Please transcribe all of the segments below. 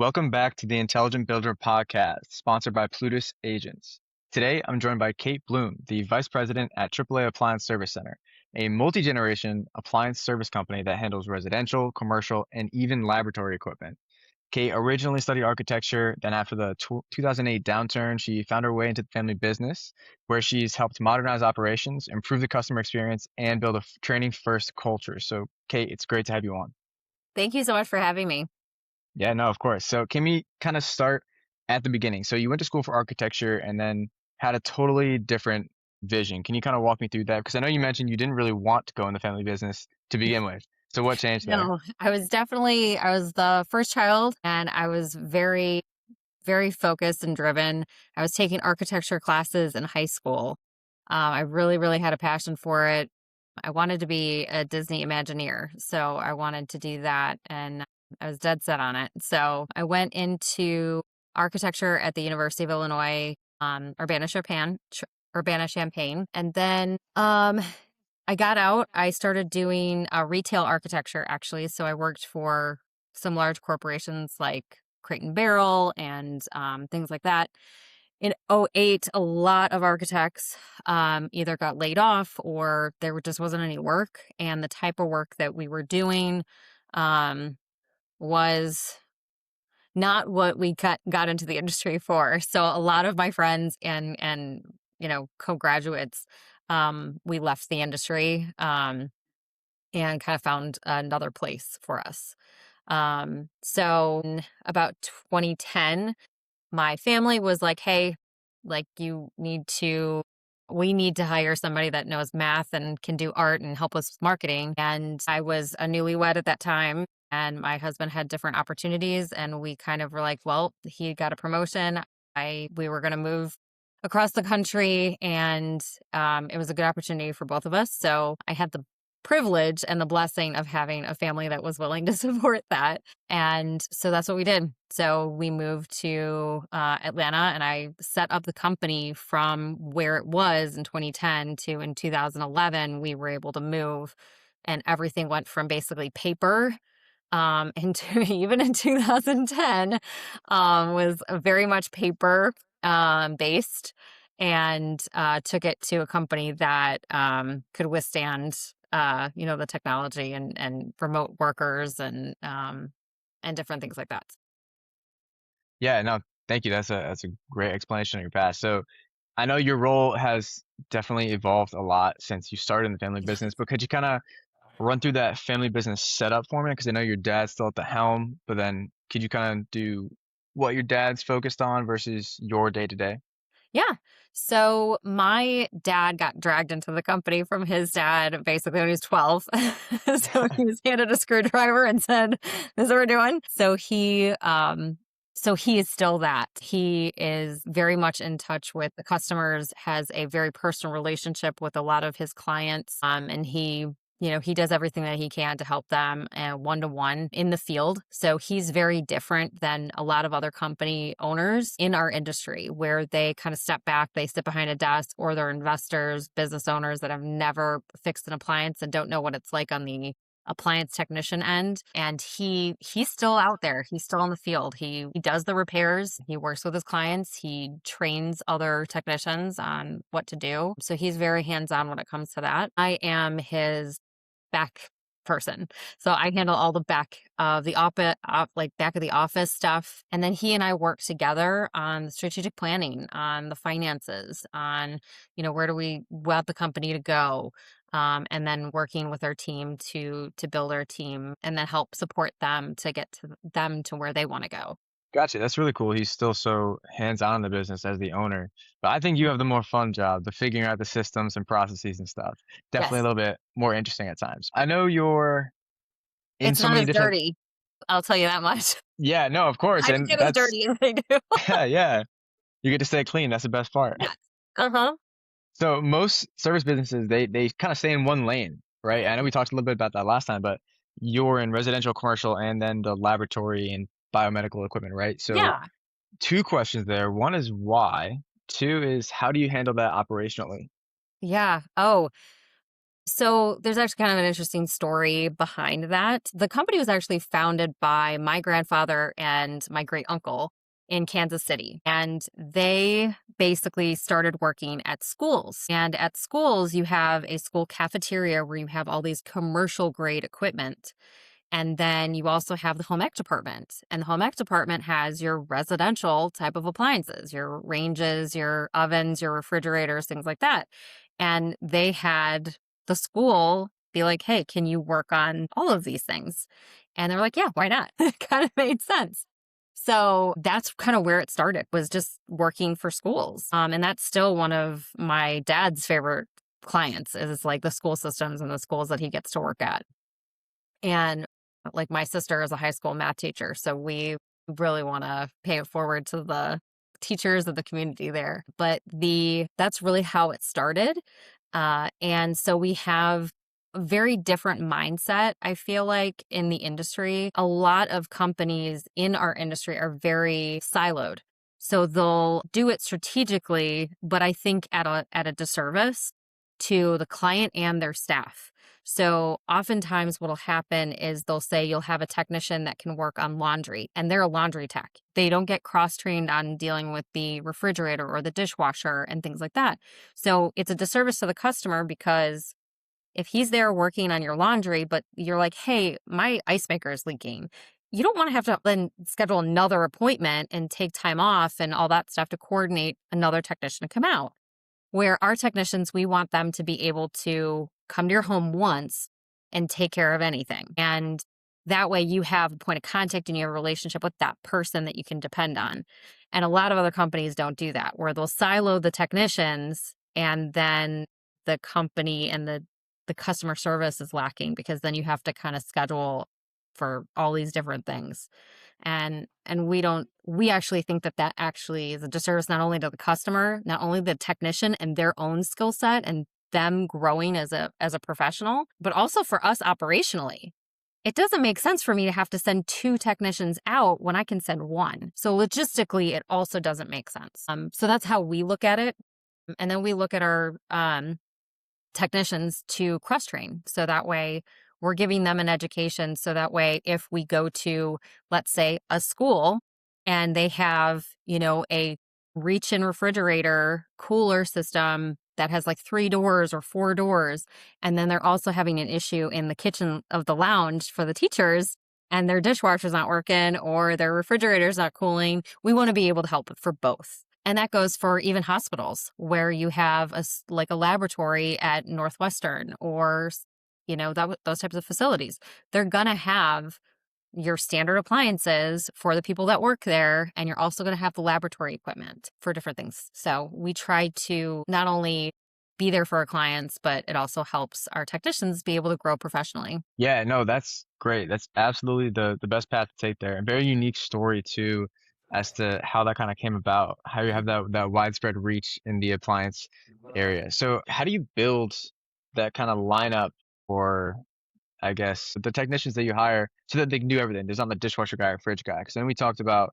Welcome back to the Intelligent Builder podcast, sponsored by Plutus Agents. Today, I'm joined by Cate Bloom, the Vice President at AAA Appliance Service Center, a multi-generation appliance service company that handles residential, commercial, and even laboratory equipment. Cate originally studied architecture, then after the 2008 downturn, she found her way into the family business, where she's helped modernize operations, improve the customer experience, and build a training-first culture. So, Cate, it's great to have you on. Thank you so much for having me. Yeah, no, of course. So can we kind of start at the beginning? So you went to school for architecture and then had a totally different vision. Can you kind of walk me through that? Because I know you mentioned you didn't really want to go in the family business to begin with. So what changed there? No, I was the first child and I was very, very focused and driven. I was taking architecture classes in high school. I really, really had a passion for it. I wanted to be a Disney Imagineer. So I wanted to do that and I was dead set on it. So I went into architecture at the University of Illinois, Urbana-Champaign. And then I got out. I started doing retail architecture, actually. So I worked for some large corporations like Crate and Barrel and things like that. In '08, a lot of architects either got laid off or just wasn't any work. And the type of work that we were doing um, was not what we got into the industry for. So a lot of my friends and co-graduates, we left the industry and kind of found another place for us. So in about 2010, my family was like, "Hey, like we need to hire somebody that knows math and can do art and help us with marketing." And I was a newlywed at that time, and my husband had different opportunities, and we kind of were like, well, he got a promotion. We were going to move across the country, and it was a good opportunity for both of us. So I had the privilege and the blessing of having a family that was willing to support that. And so that's what we did. So we moved to Atlanta, and I set up the company from where it was in 2010 to in 2011. We were able to move, and everything went from basically paper into even in 2010 was very much paper based, and took it to a company that could withstand the technology and remote workers and different things like that. Yeah, no, thank you. That's a great explanation of your past. So I know your role has definitely evolved a lot since you started in the family business, but could you kind of run through that family business setup for me? Because I know your dad's still at the helm, but then could you kind of do what your dad's focused on versus your day to day? Yeah. So my dad got dragged into the company from his dad basically when he was 12. So he was handed a screwdriver and said, "This is what we're doing." So he is still that. He is very much in touch with the customers, has a very personal relationship with a lot of his clients. And he does everything that he can to help them one to one in the field. So he's very different than a lot of other company owners in our industry, where they kind of step back, they sit behind a desk, or they're investors, business owners that have never fixed an appliance and don't know what it's like on the appliance technician end. And he's still out there. He's still in the field. He does the repairs. He works with his clients. He trains other technicians on what to do. So he's very hands-on when it comes to that. I am his back person. So I handle all the back of the office stuff. And then he and I work together on the strategic planning, on the finances, on, where do we want the company to go? And then working with our team to build our team and then help support them to get to them to where they want to go. Gotcha. That's really cool. He's still so hands-on in the business as the owner. But I think you have the more fun job, the figuring out the systems and processes and stuff. Definitely a Yes. little bit more interesting at times. I know you're in It's so not many as different, dirty. I'll tell you that much. yeah, no, of course. I don't And get as that's, dirty as they do. yeah, yeah. You get to stay clean. That's the best part. Yes. Uh-huh. So most service businesses, they kind of stay in one lane, right? I know we talked a little bit about that last time, but you're in residential, commercial, and then the laboratory and biomedical equipment, right? So Yeah. two questions there. One is why. Two is how do you handle that operationally? Yeah. Oh. So there's actually kind of an interesting story behind that. The company was actually founded by my grandfather and my great uncle in Kansas City. And they basically started working at schools. And at schools, you have a school cafeteria where you have all these commercial grade equipment. And then you also have the home ec department. And the home ec department has your residential type of appliances, your ranges, your ovens, your refrigerators, things like that. And they had the school be like, hey, can you work on all of these things? And they're like, yeah, why not? It kind of made sense. So that's kind of where it started, was just working for schools. And that's still one of my dad's favorite clients, is like the school systems and the schools that he gets to work at. And like my sister is a high school math teacher, so we really want to pay it forward to the teachers of the community there. But that's really how it started. And so we have a very different mindset, I feel like, in the industry. A lot of companies in our industry are very siloed. So they'll do it strategically, but I think at a disservice to the client and their staff. So oftentimes what'll happen is they'll say you'll have a technician that can work on laundry, and they're a laundry tech. They don't get cross-trained on dealing with the refrigerator or the dishwasher and things like that. So it's a disservice to the customer, because if he's there working on your laundry, but you're like, hey, my ice maker is leaking, you don't want to have to then schedule another appointment and take time off and all that stuff to coordinate another technician to come out. Where our technicians, we want them to be able to come to your home once and take care of anything. And that way you have a point of contact and you have a relationship with that person that you can depend on. And a lot of other companies don't do that, where they'll silo the technicians, and then the company and the customer service is lacking, because then you have to kind of schedule for all these different things. And we actually think that that actually is a disservice, not only to the customer, not only the technician and their own skill set and them growing as a professional, but also for us operationally. It doesn't make sense for me to have to send 2 technicians out when I can send 1. So logistically, it also doesn't make sense. So that's how we look at it. And then we look at our technicians to cross train. So that way we're giving them an education. So that way, if we go to, let's say, a school and they have, a reach in refrigerator cooler system that has like 3 doors or 4 doors, and then they're also having an issue in the kitchen of the lounge for the teachers, and their dishwasher's not working or their refrigerator's not cooling, we want to be able to help for both. And that goes for even hospitals, where you have like a laboratory at Northwestern, or those types of facilities. They're gonna have your standard appliances for the people that work there, and you're also going to have the laboratory equipment for different things. So we try to not only be there for our clients, but it also helps our technicians be able to grow professionally. Yeah, no, that's great. That's absolutely the best path to take there. A very unique story too, as to how that kind of came about, how you have that widespread reach in the appliance area. So how do you build that kind of lineup for, I guess, the technicians that you hire so that they can do everything? There's not the dishwasher guy or fridge guy. Because then we talked about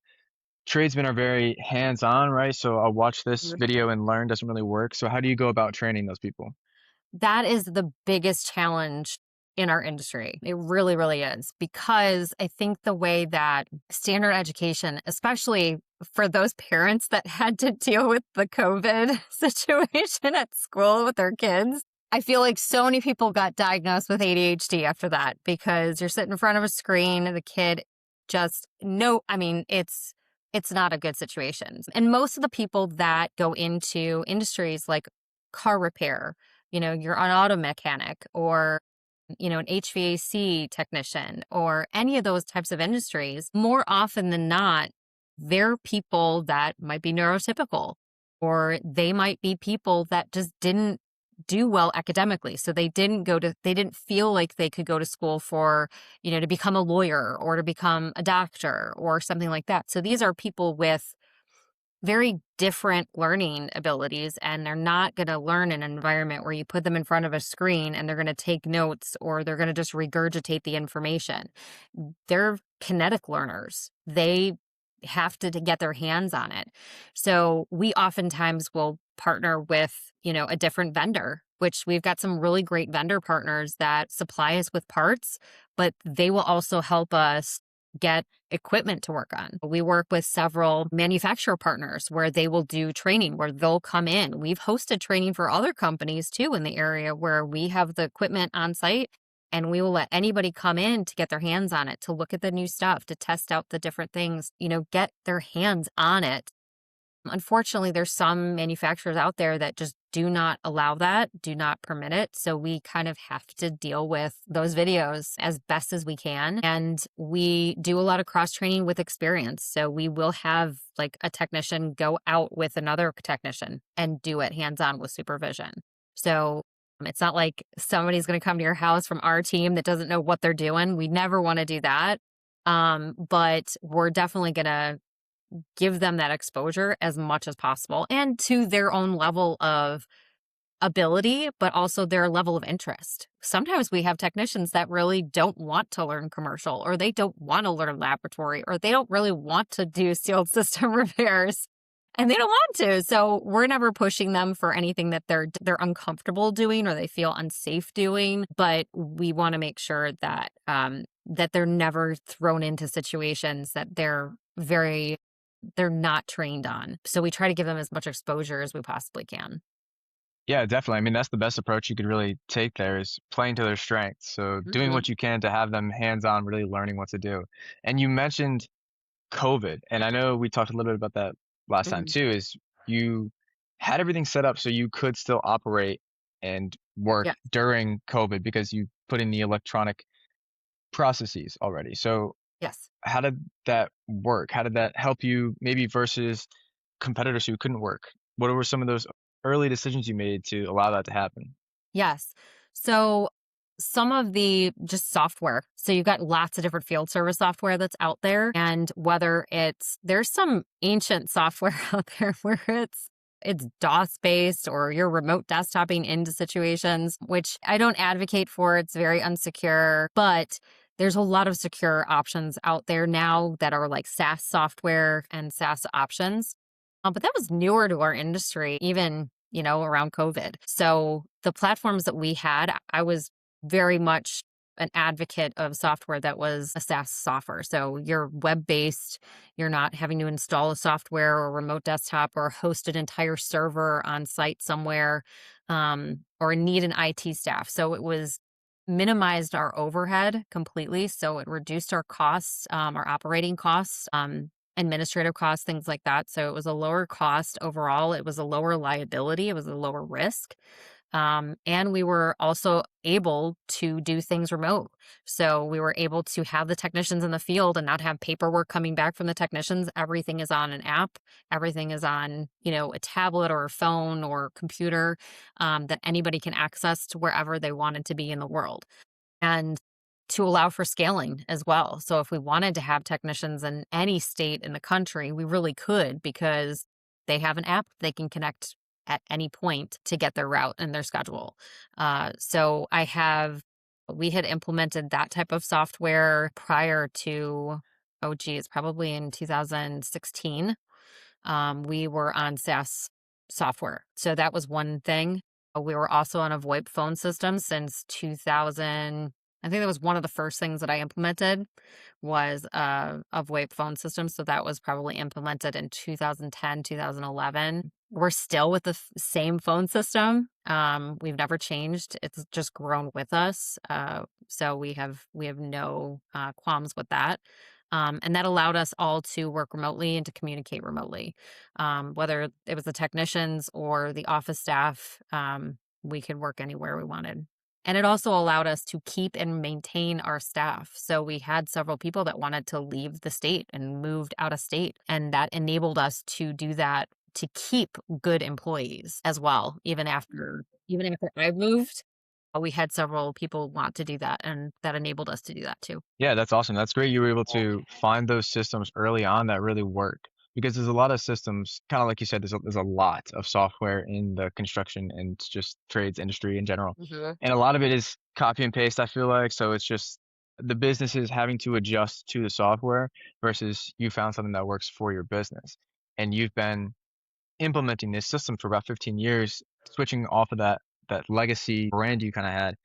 tradesmen are very hands-on, right? So I'll watch this video and learn doesn't really work. So how do you go about training those people? That is the biggest challenge in our industry. It really, really is, because I think the way that standard education, especially for those parents that had to deal with the COVID situation at school with their kids, I feel like so many people got diagnosed with ADHD after that, because you're sitting in front of a screen and the kid just it's not a good situation. And most of the people that go into industries like car repair, you're an auto mechanic, or an HVAC technician, or any of those types of industries, more often than not, they're people that might be neurotypical, or they might be people that just didn't do well academically. So they didn't feel like they could go to school for, to become a lawyer or to become a doctor or something like that. So these are people with very different learning abilities, and they're not going to learn in an environment where you put them in front of a screen and they're going to take notes, or they're going to just regurgitate the information. They're kinetic learners. They have to get their hands on it. So we oftentimes will partner with, a different vendor which we've got some really great vendor partners that supply us with parts, but they will also help us get equipment to work on. We work with several manufacturer partners where they will do training, where they'll come in. We've hosted training for other companies too in the area where we have the equipment on site and we will let anybody come in to get their hands on it, to look at the new stuff, to test out the different things, get their hands on it. Unfortunately, there's some manufacturers out there that just do not allow that, do not permit it. So we kind of have to deal with those videos as best as we can. And we do a lot of cross training with experience. So we will have like a technician go out with another technician and do it hands on with supervision. So it's not like somebody's going to come to your house from our team that doesn't know what they're doing. We never want to do that. But we're definitely going to give them that exposure as much as possible and to their own level of ability, but also their level of interest. Sometimes we have technicians that really don't want to learn commercial, or they don't want to learn laboratory, or they don't really want to do sealed system repairs. And they don't want to. So we're never pushing them for anything that they're uncomfortable doing or they feel unsafe doing. But we want to make sure that that they're never thrown into situations that they're not trained on. So we try to give them as much exposure as we possibly can. Yeah, definitely. I mean, that's the best approach you could really take there is playing to their strengths. So doing Hmm. what you can to have them hands-on, really learning what to do. And you mentioned COVID, and I know we talked a little bit about that last time Hmm. too, is you had everything set up so you could still operate and work Yeah. during COVID because you put in the electronic processes already. So Yes. how did that work? How did that help you maybe versus competitors who couldn't work? What were some of those early decisions you made to allow that to happen? Yes. So some of the just software. So you've got lots of different field service software that's out there. And whether there's some ancient software out there where it's DOS based or you're remote desktoping into situations, which I don't advocate for. It's very unsecure, but there's a lot of secure options out there now that are like SaaS software and SaaS options. But that was newer to our industry, even, around COVID. So the platforms that we had, I was very much an advocate of software that was a SaaS software. So you're web based, you're not having to install a software or remote desktop or host an entire server on site somewhere, or need an IT staff. So it was minimized our overhead completely. So it reduced our costs, our operating costs. Administrative costs, things like that. So it was a lower cost overall. It was a lower liability. It was a lower risk. And we were also able to do things remote. So we were able to have the technicians in the field and not have paperwork coming back from the technicians. Everything is on an app. Everything is on, a tablet or a phone or computer, that anybody can access to wherever they wanted to be in the world. And to allow for scaling as well. So if we wanted to have technicians in any state in the country, we really could because they have an app they can connect at any point to get their route and their schedule. So we had implemented that type of software prior to, oh geez, probably in 2016. We were on SaaS software. So that was one thing. We were also on a VoIP phone system since 2000. I think that was one of the first things that I implemented was a VoIP phone system. So that was probably implemented in 2010, 2011. We're still with the same phone system. We've never changed. It's just grown with us. So we have no qualms with that. And that allowed us all to work remotely and to communicate remotely. Whether it was the technicians or the office staff, we could work anywhere we wanted. And it also allowed us to keep and maintain our staff. So we had several people that wanted to leave the state and moved out of state. And that enabled us to do that to keep good employees as well, even after I moved. We had several people want to do that, and that enabled us to do that too. Yeah, that's awesome. That's great you were able to find those systems early on that really work because there's a lot of systems, kind of like you said, there's a lot of software in the construction and just trades industry in general. Mhm. And a lot of it is copy and paste, I feel like. So it's just the businesses having to adjust to the software versus you found something that works for your business. And you've been implementing this system for about 15 years, switching off of that that legacy brand you kind of had.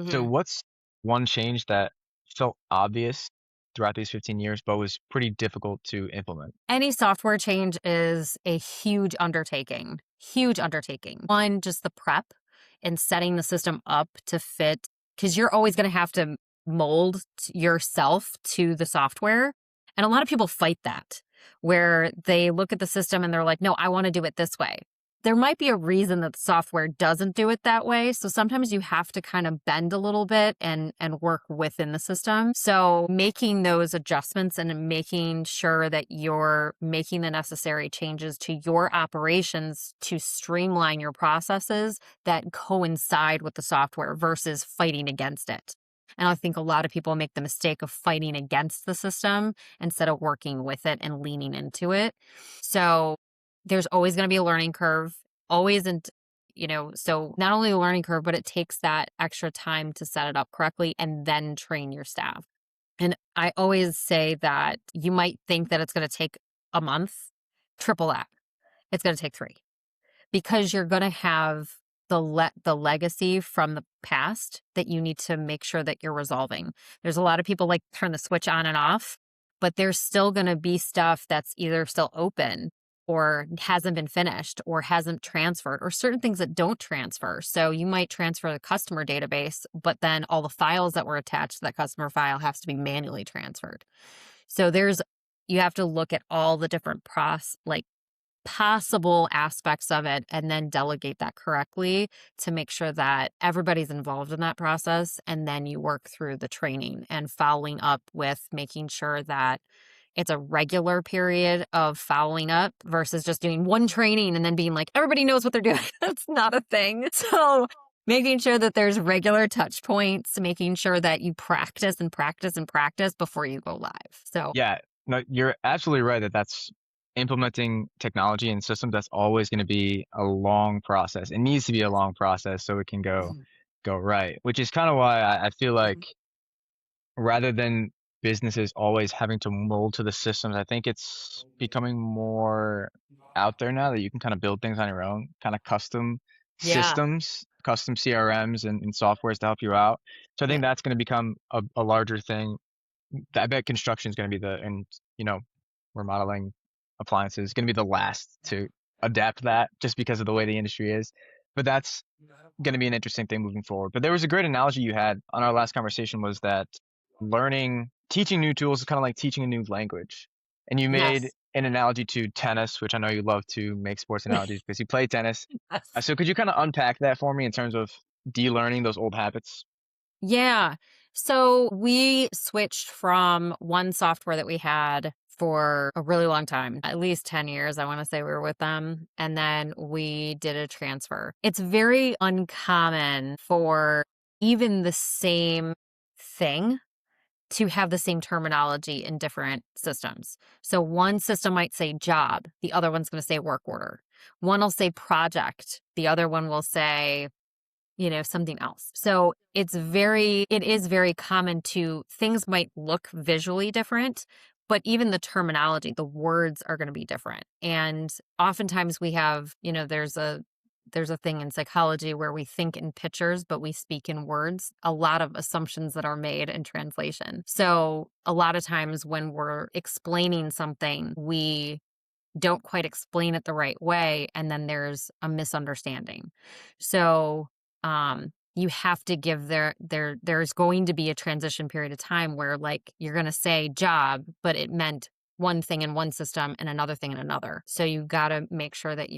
So Mhm. what's one change that felt obvious throughout these 15 years, but was pretty difficult to implement? Any software change is a huge undertaking, huge undertaking. One, just the prep and setting the system up to fit, because you're always going to have to mold yourself to the software. And a lot of people fight that, where they look at the system and they're like, no, I want to do it this way. There might be a reason that the software doesn't do it that way. So sometimes you have to kind of bend a little bit and work within the system. So making those adjustments and making sure that you're making the necessary changes to your operations to streamline your processes that coincide with the software versus fighting against it. And I think a lot of people make the mistake of fighting against the system instead of working with it and leaning into it. So there's always going to be a learning curve, always. And, so not only a learning curve, but it takes that extra time to set it up correctly and then train your staff. And I always say that you might think that it's going to take a month, triple that. It's going to take 3 because you're going to have the legacy from the past that you need to make sure that you're resolving. There's a lot of people like turn the switch on and off, but there's still going to be stuff that's either still open or hasn't been finished or hasn't transferred, or certain things that don't transfer. So you might transfer the customer database, but then all the files that were attached to that customer file has to be manually transferred. So you have to look at all the different possible aspects of it and then delegate that correctly to make sure that everybody's involved in that process. And then you work through the training and following up with making sure that it's a regular period of following up versus just doing one training and then being like, everybody knows what they're doing. That's not a thing. So making sure that there's regular touch points, making sure that you practice and practice and practice before you go live. So Yeah, no, you're absolutely right that that's implementing technology and systems. That's always going to be a long process. It needs to be a long process so it can mhm, go right, which is kind of why I feel mhm, like rather than businesses always having to mold to the systems, I think it's becoming more out there now that you can kind of build things on your own, kind of custom yeah, systems, custom CRMs and softwares to help you out. So I think yeah, that's going to become a larger thing. I bet construction is going to be and you know, remodeling appliances is going to be the last to adapt that just because of the way the industry is. But that's going to be an interesting thing moving forward. But there was a great analogy you had on our last conversation was that teaching new tools is kind of like teaching a new language. And you made yes, an analogy to tennis, which I know you love to make sports analogies because you play tennis. yes. So could you kind of unpack that for me in terms of de-learning those old habits? Yeah. So we switched from one software that we had for a really long time, at least 10 years. I want to say we were with them. And then we did a transfer. It's very uncommon for even the same thing to have the same terminology in different systems. So one system might say job, the other one's going to say work order. One will say project, the other one will say something else. So it is very common to things might look visually different, but even the terminology, the words are going to be different. And oftentimes we have, there's a thing in psychology where we think in pictures, but we speak in words, a lot of assumptions that are made in translation. So a lot of times when we're explaining something, we don't quite explain it the right way, and then there's a misunderstanding. So you have to give there's going to be a transition period of time where like you're going to say job, but it meant one thing in one system and another thing in another. So you got to make sure that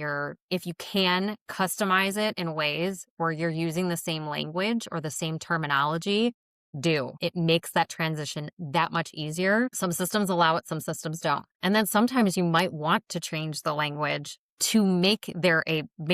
if you can customize it in ways where you're using the same language or the same terminology, it makes that transition that much easier. Some systems allow it, some systems don't. And then sometimes you might want to change the language to make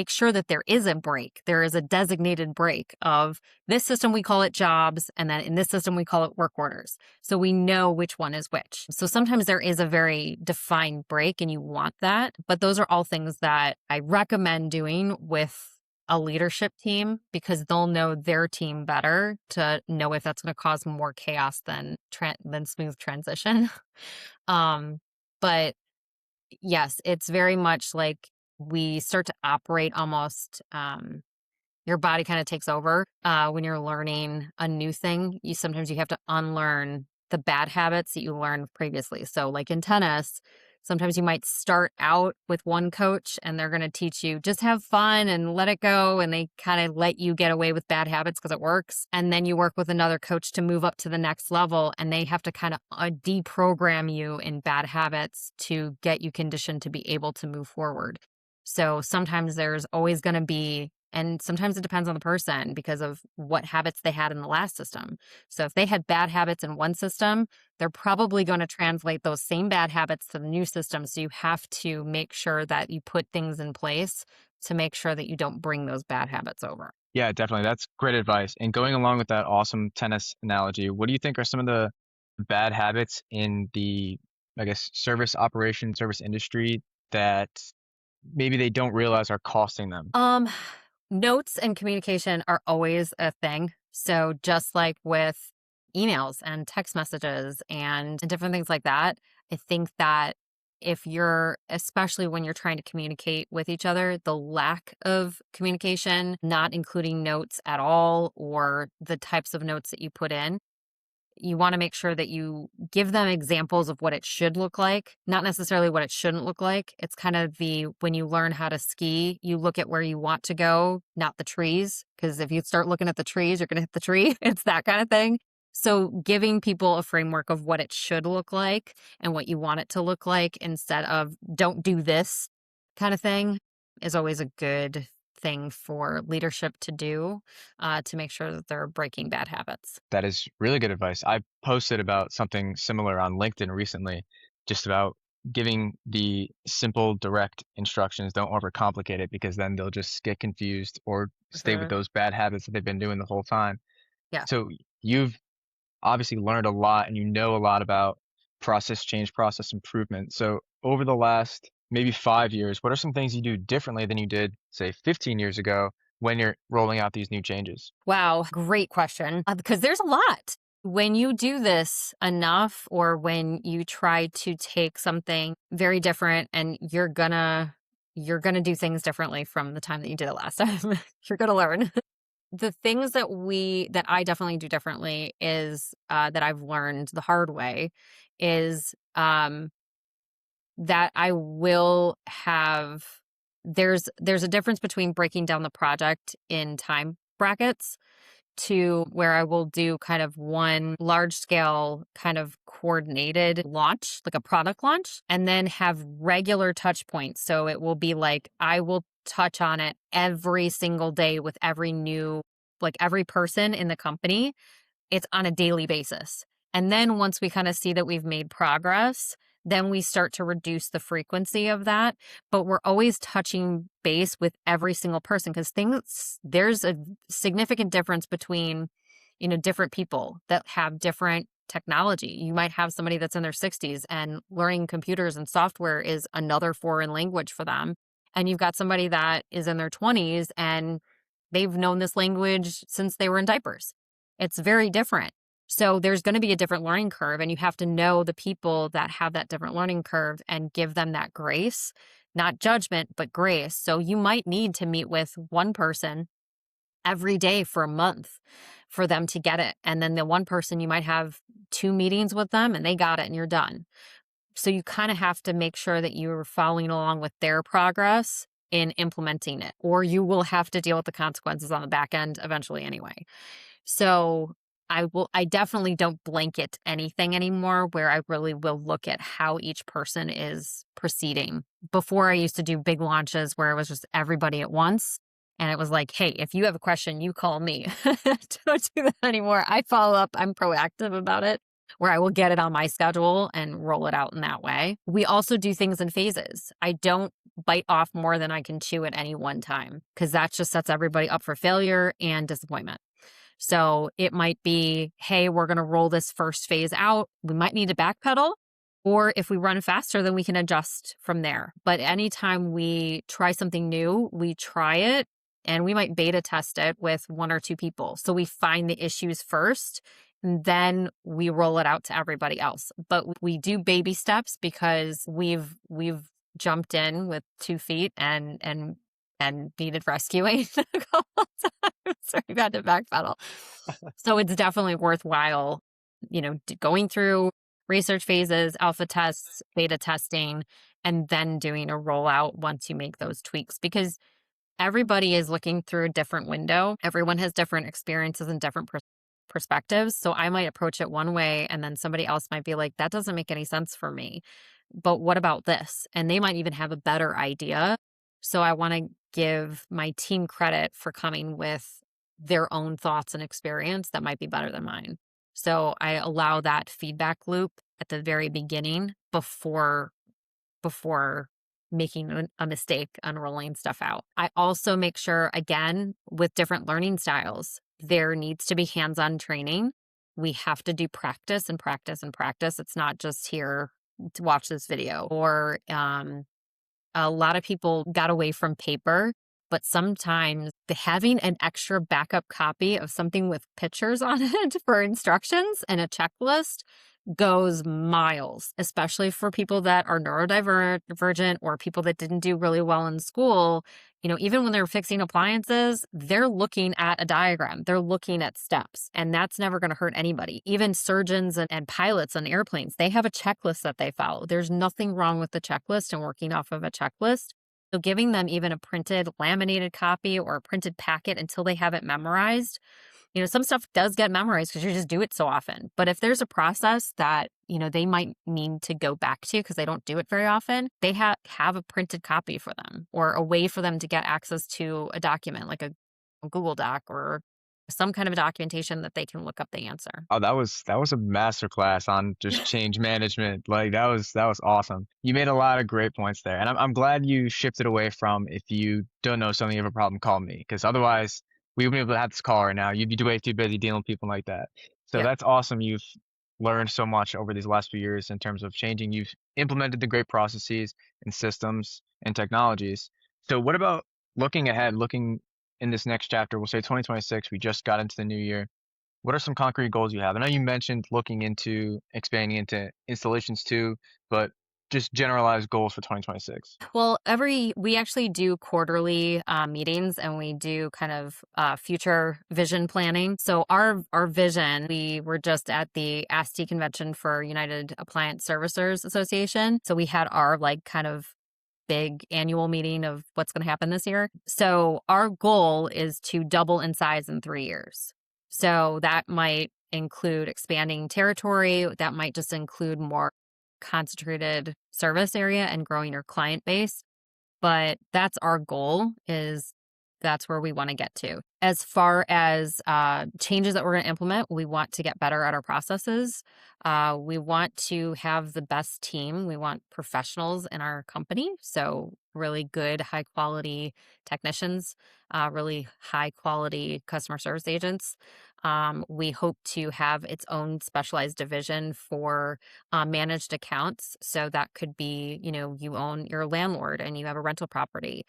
sure that there is a break. There is a designated break of this system, we call it jobs. And then in this system, we call it work orders. So we know which one is which. So sometimes there is a very defined break and you want that. But those are all things that I recommend doing with a leadership team because they'll know their team better to know if that's going to cause more chaos than smooth transition. um, but yes, it's very much like we start to operate almost Your body kind of takes over when you're learning a new thing. Sometimes you have to unlearn the bad habits that you learned previously. So, like in tennis, sometimes you might start out with one coach and they're going to teach you just have fun and let it go. And they kind of let you get away with bad habits because it works. And then you work with another coach to move up to the next level. And they have to kind of deprogram you in bad habits to get you conditioned to be able to move forward. So sometimes there's always going to be, and sometimes it depends on the person because of what habits they had in the last system. So if they had bad habits in one system, they're probably going to translate those same bad habits to the new system. So you have to make sure that you put things in place to make sure that you don't bring those bad habits over. Yeah, definitely. That's great advice. And going along with that awesome tennis analogy, what do you think are some of the bad habits in the, I guess, service operation, service industry that maybe they don't realize are costing them? Um, Notes and communication are always a thing. So just like with emails and text messages and different things like that, I think that if you're, especially when you're trying to communicate with each other, the lack of communication, not including notes at all, or the types of notes that you put in, you want to make sure that you give them examples of what it should look like, not necessarily what it shouldn't look like. It's kind of when you learn how to ski, you look at where you want to go, not the trees. Because if you start looking at the trees, you're going to hit the tree. It's that kind of thing. So giving people a framework of what it should look like and what you want it to look like instead of don't do this kind of thing is always a good thing for leadership to do to make sure that they're breaking bad habits. That is really good advice. I posted about something similar on LinkedIn recently, just about giving the simple, direct instructions. Don't overcomplicate it because then they'll just get confused or stay with Mhm. those bad habits that they've been doing the whole time. Yeah. So you've obviously learned a lot and you know a lot about process change, process improvement. So over the last maybe 5 years, what are some things you do differently than you did, say, 15 years ago when you're rolling out these new changes? Wow, great question. Because there's a lot. When you do this enough, or when you try to take something very different and you're gonna do things differently from the time that you did it last time. You're gonna learn. The things that I definitely do differently is that I've learned the hard way is that I will have there's a difference between breaking down the project in time brackets to where I will do kind of one large scale kind of coordinated launch, like a product launch, and then have regular touch points. So it will be like I will touch on it every single day with every person in the company. It's on a daily basis. And then once we kind of see that we've made progress, then we start to reduce the frequency of that. But we're always touching base with every single person because there's a significant difference between, different people that have different technology. You might have somebody that's in their 60s and learning computers and software is another foreign language for them. And you've got somebody that is in their 20s and they've known this language since they were in diapers. It's very different. So there's going to be a different learning curve, and you have to know the people that have that different learning curve and give them that grace, not judgment, but grace. So you might need to meet with one person every day for a month for them to get it. And then the one person, you might have 2 meetings with them and they got it and you're done. So you kind of have to make sure that you're following along with their progress in implementing it, or you will have to deal with the consequences on the back end eventually anyway. So I definitely don't blanket anything anymore where I really will look at how each person is proceeding. Before I used to do big launches where it was just everybody at once. And it was like, hey, if you have a question, you call me. Don't do that anymore. I follow up. I'm proactive about it where I will get it on my schedule and roll it out in that way. We also do things in phases. I don't bite off more than I can chew at any one time because that just sets everybody up for failure and disappointment. So it might be, hey, we're going to roll this first phase out. We might need to backpedal. Or if we run faster, then we can adjust from there. But anytime we try something new, we try it and we might beta test it with 1 or 2 people. So we find the issues first, and then we roll it out to everybody else. But we do baby steps because we've jumped in with 2 feet and and needed rescuing a couple times. So we've had to backpedal. So it's definitely worthwhile, going through research phases, alpha tests, beta testing, and then doing a rollout once you make those tweaks because everybody is looking through a different window. Everyone has different experiences and different perspectives. So I might approach it one way, and then somebody else might be like, that doesn't make any sense for me. But what about this? And they might even have a better idea. So I want to give my team credit for coming with their own thoughts and experience that might be better than mine. So I allow that feedback loop at the very beginning before making a mistake on rolling stuff out. I also make sure, again, with different learning styles, there needs to be hands-on training. We have to do practice and practice and practice. It's not just here to watch this video. Or a lot of people got away from paper, but sometimes having an extra backup copy of something with pictures on it for instructions and a checklist goes miles, especially for people that are neurodivergent or people that didn't do really well in school. Even when they're fixing appliances, they're looking at a diagram, they're looking at steps, and that's never going to hurt anybody. Even surgeons and pilots on airplanes, they have a checklist that they follow. There's nothing wrong with the checklist and working off of a checklist. So giving them even a printed laminated copy or a printed packet until they have it memorized. Some stuff does get memorized because you just do it so often. But if there's a process that, they might need to go back to because they don't do it very often, they have a printed copy for them or a way for them to get access to a document like a Google Doc or some kind of documentation that they can look up the answer. Oh, that was a masterclass on just change management. Like that was awesome. You made a lot of great points there, and I'm glad you shifted away from if you don't know something, you have a problem, call me, because otherwise we wouldn't be able to have this call right now. You'd be way too busy dealing with people like that. So Yep. that's awesome. You've learned so much over these last few years in terms of changing. You've implemented the great processes and systems and technologies. So what about looking ahead, looking in this next chapter? We'll say 2026. We just got into the new year. What are some concrete goals you have? I know you mentioned looking into expanding into installations too, but just generalized goals for 2026. Well, we actually do quarterly meetings and we do kind of future vision planning. So our vision, we were just at the ASTI convention for United Appliance Servicers Association. So we had our kind of big annual meeting of what's going to happen this year. So our goal is to double in size in 3 years. So that might include expanding territory. That might just include more concentrated service area and growing your client base. But that's our goal, is that's where we want to get to. As far as changes that we're going to implement, we want to get better at our processes. We want to have the best team. We want professionals in our company. So really good, high quality technicians, really high quality customer service agents. We hope to have its own specialized division for managed accounts. So that could be, you own your landlord and you have a rental property.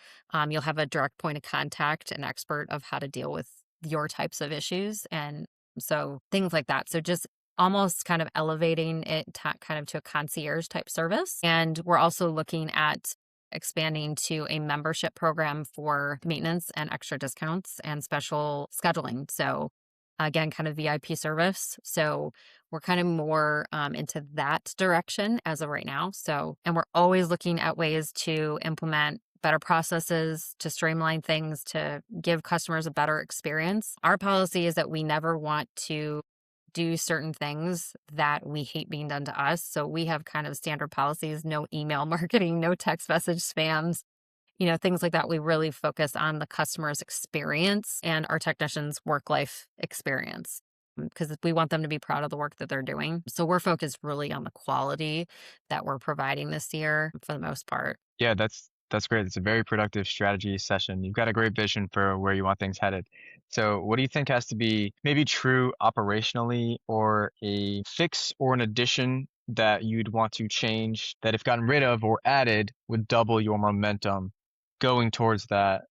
You'll have a direct point of contact, an expert of how to deal with your types of issues. And so things like that. So just almost kind of elevating it kind of to a concierge type service. And we're also looking at expanding to a membership program for maintenance and extra discounts and special scheduling. So again, kind of VIP service. So we're kind of more into that direction as of right now. So, and we're always looking at ways to implement better processes, to streamline things, to give customers a better experience. Our policy is that we never want to do certain things that we hate being done to us. So we have kind of standard policies, no email marketing, no text message spams, things like that. We really focus on the customer's experience and our technicians' work-life experience because we want them to be proud of the work that they're doing. So we're focused really on the quality that we're providing this year for the most part. Yeah, that's great. It's a very productive strategy session. You've got a great vision for where you want things headed. So, what do you think has to be maybe true operationally or a fix or an addition that you'd want to change that if gotten rid of or added would double your momentum going towards that?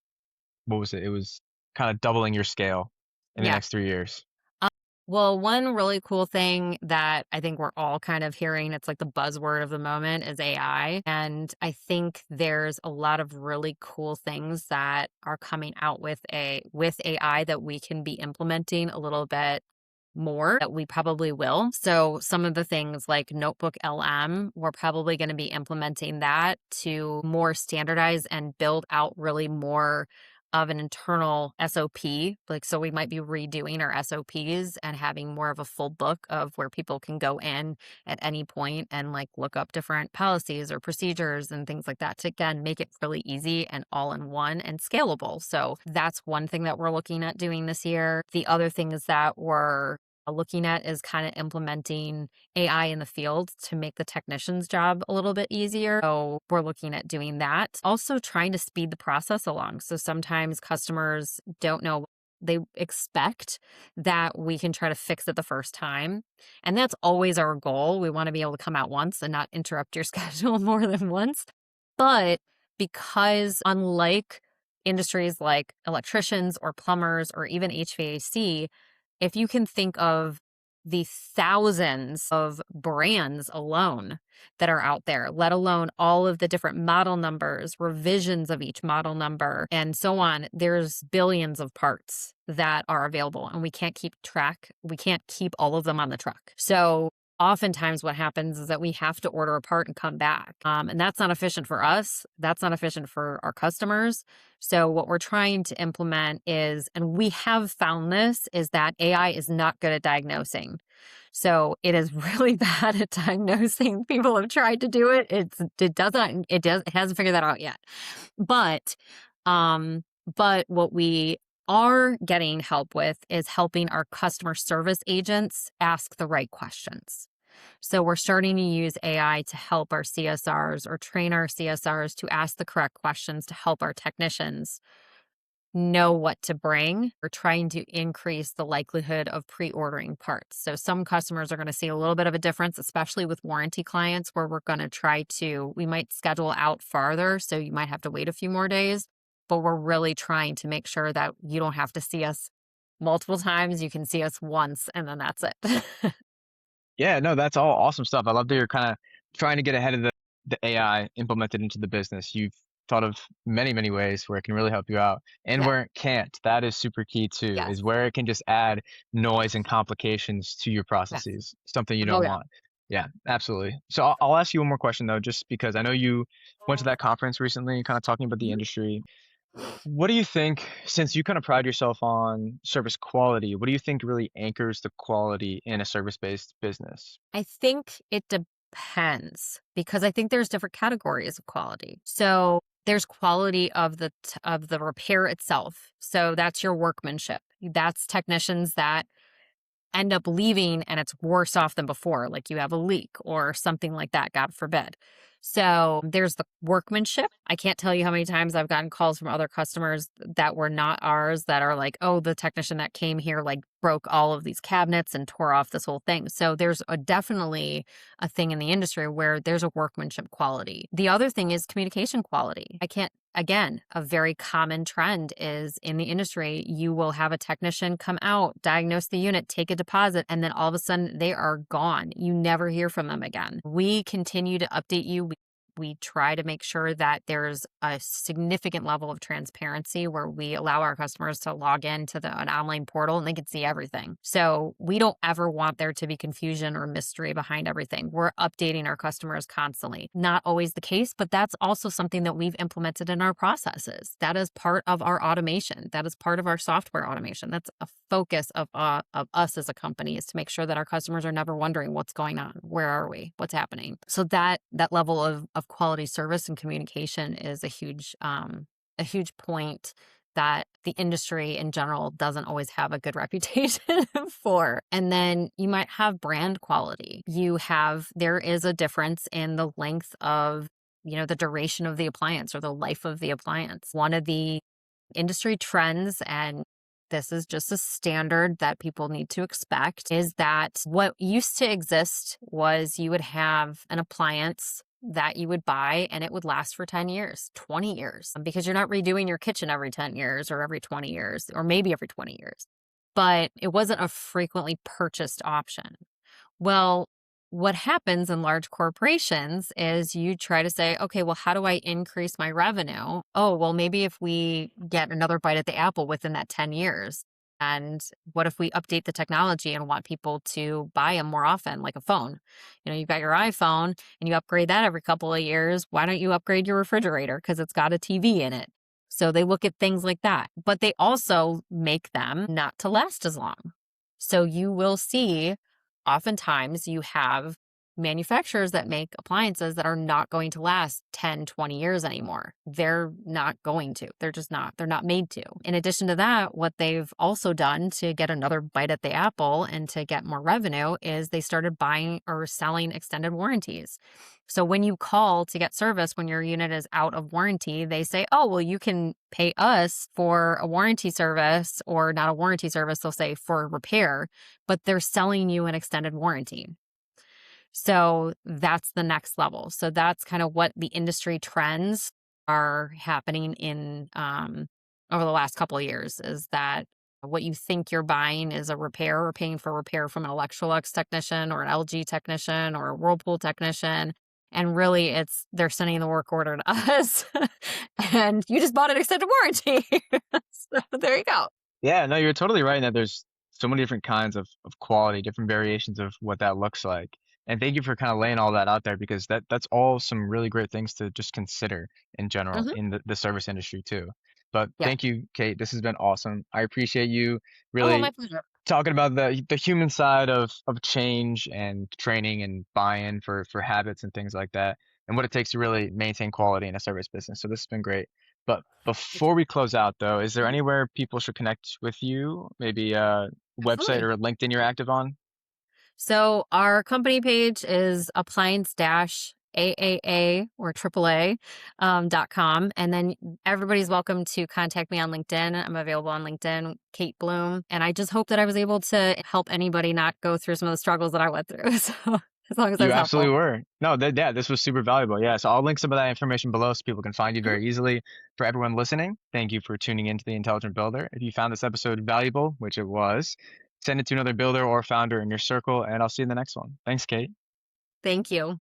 What was it? It was kind of doubling your scale in the Yeah. next 3 years. Well, one really cool thing that I think we're all kind of hearing, it's like the buzzword of the moment is AI. And I think there's a lot of really cool things that are coming out with AI that we can be implementing a little bit more that we probably will. So some of the things like Notebook LM, we're probably going to be implementing that to more standardize and build out really more of an internal SOP. Like, so we might be redoing our SOPs and having more of a full book of where people can go in at any point and like look up different policies or procedures and things like that to again make it really easy and all in one and scalable. So that's one thing that we're looking at doing this year. The other thing is that we're looking at is kind of implementing AI in the field to make the technician's job a little bit easier. So we're looking at doing that. Also trying to speed the process along. So sometimes customers don't know. They expect that we can try to fix it the first time. And that's always our goal. We want to be able to come out once and not interrupt your schedule more than once. But because unlike industries like electricians or plumbers or even HVAC, if you can think of the thousands of brands alone that are out there, let alone all of the different model numbers, revisions of each model number, and so on, there's billions of parts that are available and we can't keep track. We can't keep all of them on the truck. So oftentimes what happens is that we have to order a part and come back. And that's not efficient for us. That's not efficient for our customers. So what we're trying to implement is, and we have found this, is that AI is not good at diagnosing. So it is really bad at diagnosing. People have tried to do it. It hasn't figured that out yet. But, but what we are getting help with is helping our customer service agents ask the right questions. So we're starting to use AI to help our CSRs or train our CSRs to ask the correct questions to help our technicians know what to bring. We're trying to increase the likelihood of pre-ordering parts. So some customers are going to see a little bit of a difference, especially with warranty clients, where we're going to we might schedule out farther. So you might have to wait a few more days, but we're really trying to make sure that you don't have to see us multiple times. You can see us once and then that's it. Yeah, no, that's all awesome stuff. I love that you're kind of trying to get ahead of the AI implemented into the business. You've thought of many, many ways where it can really help you out and Yeah. where it can't. That is super key too, Yes. is where it can just add noise and complications to your Yes. processes, something you Oh, don't yeah. want. Yeah, absolutely. So I'll ask you one more question though, just because I know you went to that conference recently, kind of talking about the Mhm. industry. What do you think, since you kind of pride yourself on service quality, what do you think really anchors the quality in a service-based business? I think it depends because I think there's different categories of quality. So there's quality of the repair itself. So that's your workmanship. That's technicians that end up leaving and it's worse off than before, like you have a leak or something like that, God forbid. So there's the workmanship. I can't tell you how many times I've gotten calls from other customers that were not ours that are like, oh, the technician that came here like broke all of these cabinets and tore off this whole thing. So there's definitely a thing in the industry where there's a workmanship quality. The other thing is communication quality. Again, a very common trend is in the industry, you will have a technician come out, diagnose the unit, take a deposit, and then all of a sudden they are gone. You never hear from them again. We continue to update you. We try to make sure that there's a significant level of transparency where we allow our customers to log into an online portal and they can see everything. So we don't ever want there to be confusion or mystery behind everything. We're updating our customers constantly. Not always the case, but that's also something that we've implemented in our processes. That is part of our automation. That is part of our software automation. That's a focus of us as a company, is to make sure that our customers are never wondering what's going on, where are we, what's happening. So that level of quality service and communication is a huge point that the industry in general doesn't always have a good reputation for. And then you might have brand quality. There is a difference in the length of, the duration of the appliance or the life of the appliance. One of the industry trends, and this is just a standard that people need to expect, is that what used to exist was you would have an appliance that you would buy and it would last for 10 years, 20 years, because you're not redoing your kitchen every 10 years or every 20 years, or maybe every 20 years. but it wasn't a frequently purchased option. Well, what happens in large corporations is you try to say, okay, well, how do I increase my revenue? Oh, well, maybe if we get another bite at the apple within that 10 years. And what if we update the technology and want people to buy them more often, like a phone? You've got your iPhone and you upgrade that every couple of years. Why don't you upgrade your refrigerator? Because it's got a TV in it. So they look at things like that, but they also make them not to last as long. So you will see oftentimes you have manufacturers that make appliances that are not going to last 10, 20 years anymore. They're not going to. They're just not. They're not made to. In addition to that, what they've also done to get another bite at the apple and to get more revenue is they started buying or selling extended warranties. So when you call to get service when your unit is out of warranty, they say, oh, well, you can pay us for a warranty service, or not a warranty service, they'll say for a repair, but they're selling you an extended warranty. So that's the next level. So that's kind of what the industry trends are happening in over the last couple of years, is that what you think you're buying is a repair or paying for repair from an Electrolux technician or an LG technician or a Whirlpool technician. And really they're sending the work order to us and you just bought an extended warranty. So there you go. Yeah, no, you're totally right in that there's so many different kinds of quality, different variations of what that looks like. And thank you for kind of laying all that out there because that's all some really great things to just consider in general Hmm. in the service industry too. But Yeah. thank you, Kate. This has been awesome. I appreciate you Oh, really my pleasure. talking about the human side of change and training and buy-in for habits and things like that, and what it takes to really maintain quality in a service business. So this has been great. But Thank you. before we close out, though, is there Mhm. anywhere people should connect with you? Maybe a website Absolutely. or LinkedIn you're active on? So our company page is appliance dash AAA or AAA .com. And then everybody's welcome to contact me on LinkedIn. I'm available on LinkedIn, Cate Bloom. And I just hope that I was able to help anybody not go through some of the struggles that I went through. So as long as I You was absolutely helpful. were. No, yeah, this was super valuable. Yeah, so I'll link some of that information below so people can find you Mhm. very easily. For everyone listening, thank you for tuning into the Intelligent Builder. If you found this episode valuable, which it was, send it to another builder or founder in your circle, and I'll see you in the next one. Thanks, Kate. Thank you.